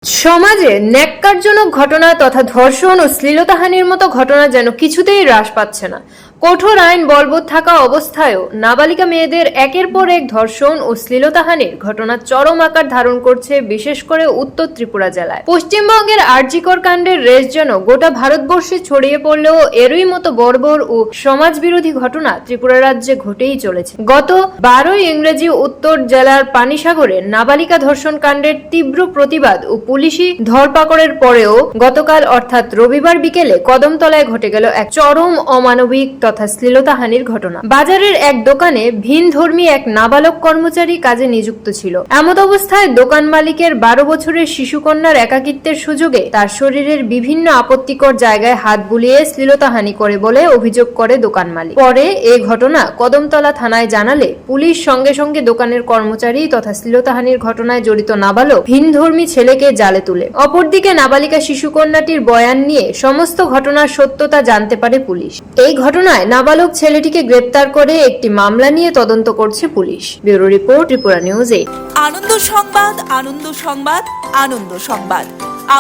সমাজে ন্যাক্কারজনক ঘটনা তথা ধর্ষণ ও শ্লীলতাহানির মতো ঘটনা যেন কিছুতেই হ্রাস পাচ্ছে না। কঠোর আইন বলবৎ থাকা অবস্থায়ও নাবালিকা মেয়েদের একের পর এক ধর্ষণ ও শ্লীলতাহানির ঘটনা চরম আকার ধারণ করছে, বিশেষ করে উত্তর ত্রিপুরা জেলায়। পশ্চিমবঙ্গের আরজিকর কাণ্ডের রেশ যেন গোটা ভারতবর্ষে ছড়িয়ে পড়লেও এরই মতো বর্বর ও সমাজবিরোধী ঘটনা ত্রিপুরা রাজ্যে ঘটেই চলেছে। গত 12 ইংরেজি উত্তর জেলার পানিসাগরে নাবালিকা ধর্ষণ কাণ্ডের তীব্র প্রতিবাদ ও পুলিশি ধরপাকড়ের পরেও গতকাল অর্থাৎ রবিবার বিকেলে কদমতলায় ঘটে গেল এক চরম অমানবিক তথা শ্লীলতাহানির ঘটনা। বাজারের এক দোকানে ভিনধর্মী এক নাবালক কর্মচারী কাজে নিযুক্ত ছিল। এমত অবস্থায় দোকান মালিকের 12 বছরের শিশুকন্যার একাকিত্বের সুযোগে তার শরীরের বিভিন্ন আপত্তিকর জায়গায় হাত বুলিয়ে শ্লীলতাহানি করে বলে অভিযোগ করে দোকান মালিক। পরে এই ঘটনা কদমতলা থানায় জানালে পুলিশ সঙ্গে সঙ্গে দোকানের কর্মচারী তথা শ্লীলতাহানির ঘটনায় জড়িত নাবালক ভিনধর্মী ছেলেকে জালে তুলে। অপরদিকে নাবালিকা শিশুকন্যাটির বয়ান নিয়ে সমস্ত ঘটনার সত্যতা জানতে পারে পুলিশ। এই ঘটনায় নাবালক ছেলেটিকে গ্রেপ্তার করে একটি মামলা নিয়ে তদন্ত করছে police. Bureau report, Tripura news 8। আনন্দ সংবাদ, আনন্দ সংবাদ, আনন্দ সংবাদ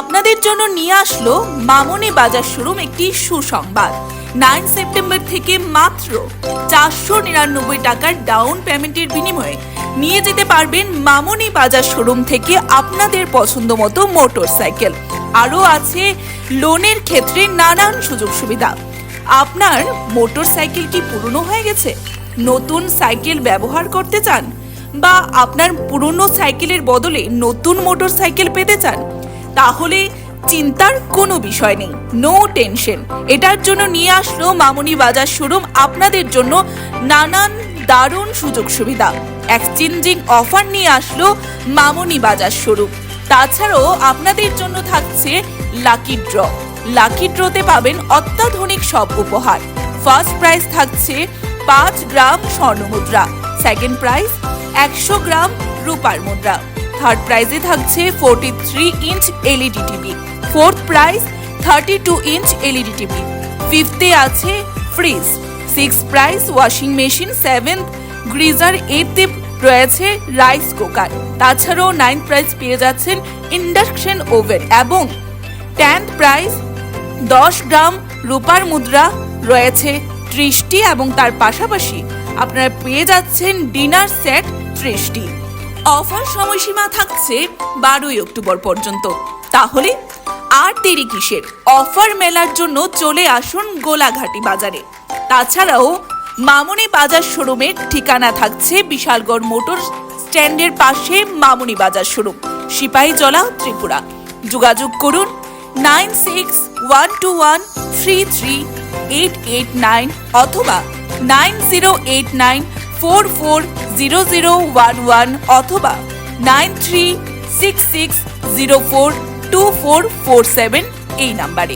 আপনাদের জন্য নিয়ে আসলো মামনি বাজার শোরুম একটি সুসংবাদ। 9 সেপ্টেম্বর থেকে মাত্র 499 টাকার ডাউন পেমেন্টের বিনিময়ে নিয়ে যেতে পারবেন মামনি বাজার শোরুম থেকে আপনাদের পছন্দ মতো মোটরসাইকেল। আরও আছে লোনের ক্ষেত্রে নানান সুযোগ সুবিধা। আপনার মোটরসাইকেল কি পুরনো হয়ে গেছে, নতুন সাইকেল ব্যবহার করতে চান, বা আপনার পুরনো সাইকেলের বদলে নতুন মোটরসাইকেল পেতে চান, তাহলে চিন্তার কোনো বিষয় নেই, নো টেনশন। এটার জন্য নিয়ে আসলো মামনি বাজার শোরুম আপনাদের জন্য নানান দারুণ সুযোগ সুবিধা। এক্সচেঞ্জিং অফার নিয়ে আসলো মামনি বাজার শোরুম। তাছাড়াও আপনাদের জন্য থাকছে লাকি ড্র। লাকি ড্রতে পাবেন অত্যাধুনিক সব উপহার। ফার্স্ট প্রাইজ থাকছে 5 গ্রাম স্বর্ণ মুদ্রা, সেকেন্ড প্রাইজ 100 গ্রাম রূপার মুদ্রা, থার্ড প্রাইজে থাকছে 43 inch LED TV, fourth prize 32 inch LED TV, ফিফথে আছে fridge, six prize washing machine, seventh geyser, এইথে রয়েছে রাইস কুকার। তাছাড়াও 9th প্রাইজ পেয়ে যাচ্ছেন ইন্ডাকশন ওভেন এবং 10th প্রাইজ 10 গ্রাম রূপার মুদ্রা রয়েছে 30টি, এবং তার পাশাপাশি আপনারা পেয়ে যাচ্ছেন ডিনার সেট 30টি। অফার সময়সীমা থাকছে 12 অক্টোবর পর্যন্ত। তাহলে আর দেরি কিসের? অফার মেলার জন্য চলে আসুন গোলাঘাটি বাজারে। তাছাড়াও মামনি বাজার শোরুমের ঠিকানা থাকছে বিশালগড় মোটর স্ট্যান্ডের পাশে মামনি বাজার শোরুম, সিপাহীজলা, ত্রিপুরা। যোগাযোগ করুন 9611333889 অথবা 9089440011 অথবা 9366042447 এই নাম্বারে।